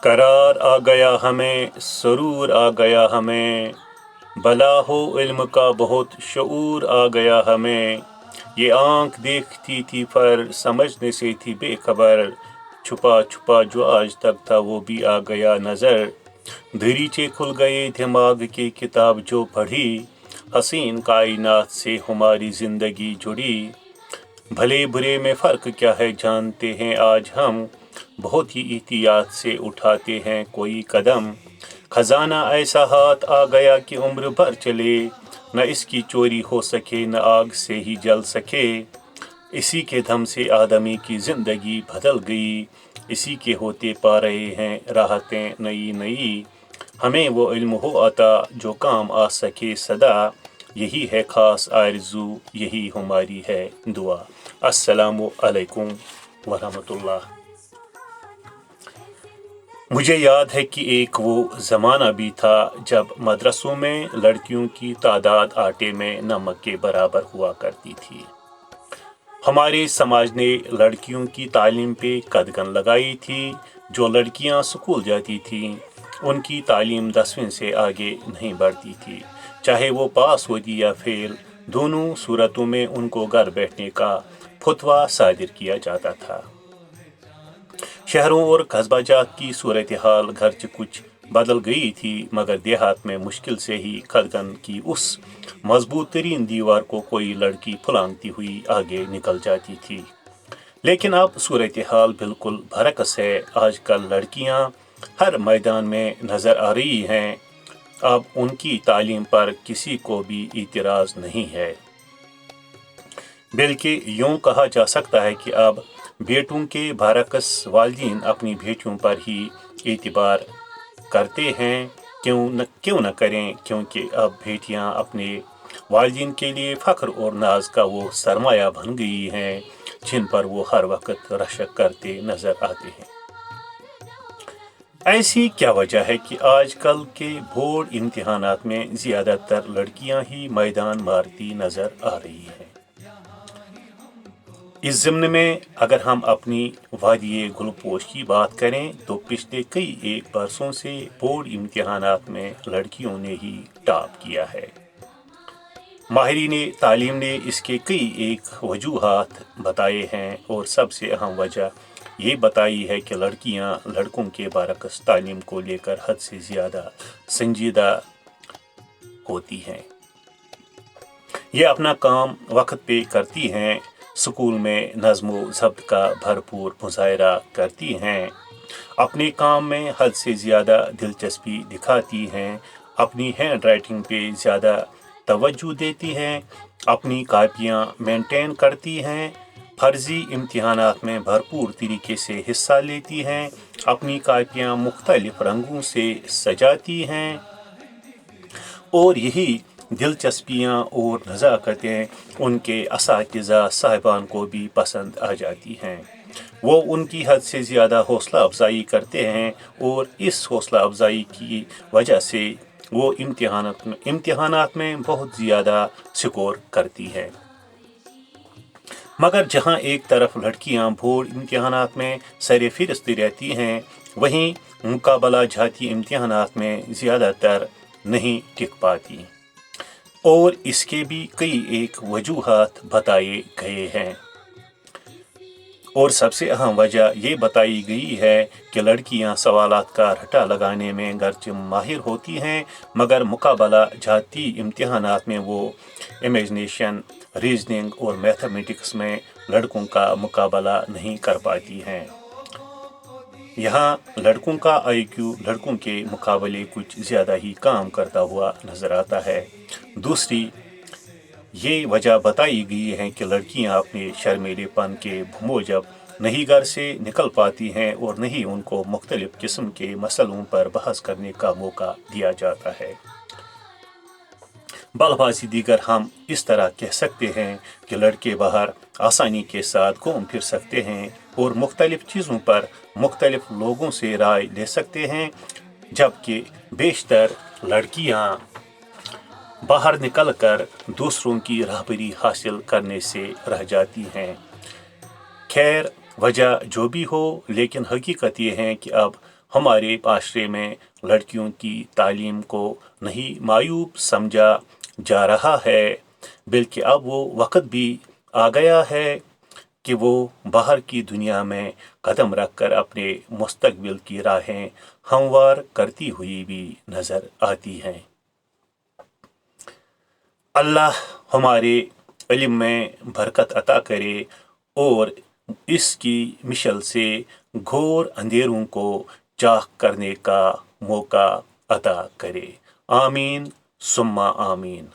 करार आ गया हमें, सरूर आ गया हमें, भला हो इल्म का बहुत शऊर आ गया हमें। ये आँख देखती थी पर समझने से थी बेखबर, छुपा छुपा जो आज तक था वो भी आ गया नज़र। दरीचे खुल गए दिमाग की किताब जो पढ़ी, हसीन कायनात से हमारी ज़िंदगी जुड़ी। भले बुरे में फ़र्क क्या है जानते हैं आज हम, बहुत ही एहतियात से उठाते हैं कोई कदम। खजाना ऐसा हाथ आ गया कि उम्र भर चले, न इसकी चोरी हो सके न आग से ही जल सके। इसी के दम से आदमी की ज़िंदगी बदल गई, इसी के होते पा रहे हैं राहतें नई नई। हमें वो इल्म हो आता जो काम आ सके सदा, यही है ख़ास आरज़ू, यही हमारी है दुआ। अस्सलामु अलैकुम वरहमतुल्लाह। मुझे याद है कि एक वो ज़माना भी था जब मदरसों में लड़कियों की तादाद आटे में नमक के बराबर हुआ करती थी। हमारे समाज ने लड़कियों की तालीम पे कदगन लगाई थी। जो लड़कियां स्कूल जाती थीं उनकी तालीम 10वीं से आगे नहीं बढ़ती थी, चाहे वो पास होती या फेल, दोनों सूरतों में उनको घर बैठने का फतवा सादिर किया जाता था। शहरों और कस्बा जात की सूरत हाल घरच कुछ बदल गई थी, मगर देहात में मुश्किल से ही खदगन की उस मजबूत तरीन दीवार को कोई लड़की फुलांगती हुई आगे निकल जाती थी। लेकिन अब सूरत हाल बिल्कुल बरकस है। आजकल लड़कियां हर मैदान में नज़र आ रही हैं। अब उनकी तालीम पर किसी को भी इतराज़ नहीं है, बल्कि यूँ कहा जा सकता है कि अब बेटों के बरअक्स वालिदैन अपनी बेटियों पर ही एतबार करते हैं। क्यों न करें, क्योंकि अब बेटियां अपने वालिदैन के लिए फ़ख्र और नाज का वो सरमाया बन गई हैं जिन पर वो हर वक्त रशक करते नज़र आते हैं। ऐसी क्या वजह है कि आजकल के बोर्ड इम्तिहानात में ज़्यादातर लड़कियां ही मैदान मारती नज़र आ रही हैं? इस ज़िम्न में अगर हम अपनी वादिये गुलपोश की बात करें तो पिछले कई एक बरसों से बोर्ड इम्तिहानात में लड़कियों ने ही टॉप किया है। माहिरीन तालीम ने इसके कई एक वजूहात बताए हैं और सबसे अहम वजह ये बताई है कि लड़कियां लड़कों के बरअक्स तालीम को लेकर हद से ज़्यादा संजीदा होती हैं। ये अपना काम वक्त पे करती हैं, स्कूल में नज़्म व ज़ब्त का भरपूर मुज़ाहरा करती हैं, अपने काम में हद से ज़्यादा दिलचस्पी दिखाती हैं, अपनी हैंड राइटिंग पे ज़्यादा तवज्जो देती हैं, अपनी कापियाँ मेंटेन करती हैं, फ़र्ज़ी इम्तिहानात में भरपूर तरीके से हिस्सा लेती हैं, अपनी कापियाँ मुख्तलिफ़ रंगों से सजाती हैं और यही दिलचस्पियाँ और नज़ाकतें उनके असातिज़ा साहिबान को भी पसंद आ जाती हैं। वो उनकी हद से ज़्यादा हौसला अफजाई करते हैं और इस हौसला अफजाई की वजह से वो इम्तिहानात में बहुत ज़्यादा स्कोर करती है। मगर जहाँ एक तरफ लड़कियाँ बोर्ड इम्तिहानात में सरे फिरस्त रहती हैं, वहीं मुकाबला जाती इम्तिहानात में ज़्यादातर नहीं टिक पाती और इसके भी कई एक वजूहात बताए गए हैं। और सबसे अहम वजह ये बताई गई है कि लड़कियां सवालात का रटा लगाने में गर्च माहिर होती हैं, मगर मुकाबला जाती इम्तिहानात में वो इमेजिनेशन, रीजनिंग और मैथमेटिक्स में लड़कों का मुकाबला नहीं कर पाती हैं। यहाँ लड़कों का आईक्यू लड़कों के मुकाबले कुछ ज़्यादा ही काम करता हुआ नज़र आता है। दूसरी ये वजह बताई गई है कि लड़कियां अपने शर्मीलेपन के मूजब नहीं घर से निकल पाती हैं और नहीं उनको मुख्तलिफ़ किस्म के मसलों पर बहस करने का मौका दिया जाता है। बलबासी दीगर हम इस तरह कह सकते हैं कि लड़के बाहर आसानी के साथ घूम फिर सकते हैं और मुख्तलिफ़ चीज़ों पर मुख्तलिफ़ लोगों से राय ले सकते हैं, जबकि बेशतर लड़कियां बाहर निकलकर दूसरों की रहबरी हासिल करने से रह जाती हैं। खैर वजह जो भी हो, लेकिन हकीकत ये है कि अब ہمارے معاشرے میں لڑکیوں کی تعلیم کو نہیں معیوب سمجھا جا رہا ہے، بلکہ اب وہ وقت بھی آ گیا ہے کہ وہ باہر کی دنیا میں قدم رکھ کر اپنے مستقبل کی راہیں ہموار کرتی ہوئی بھی نظر آتی ہیں۔ اللہ ہمارے علم میں برکت عطا کرے اور اس کی مشل سے گھور اندھیروں کو چاک کرنے کا موقع عطا کرے۔ آمین ثم آمین۔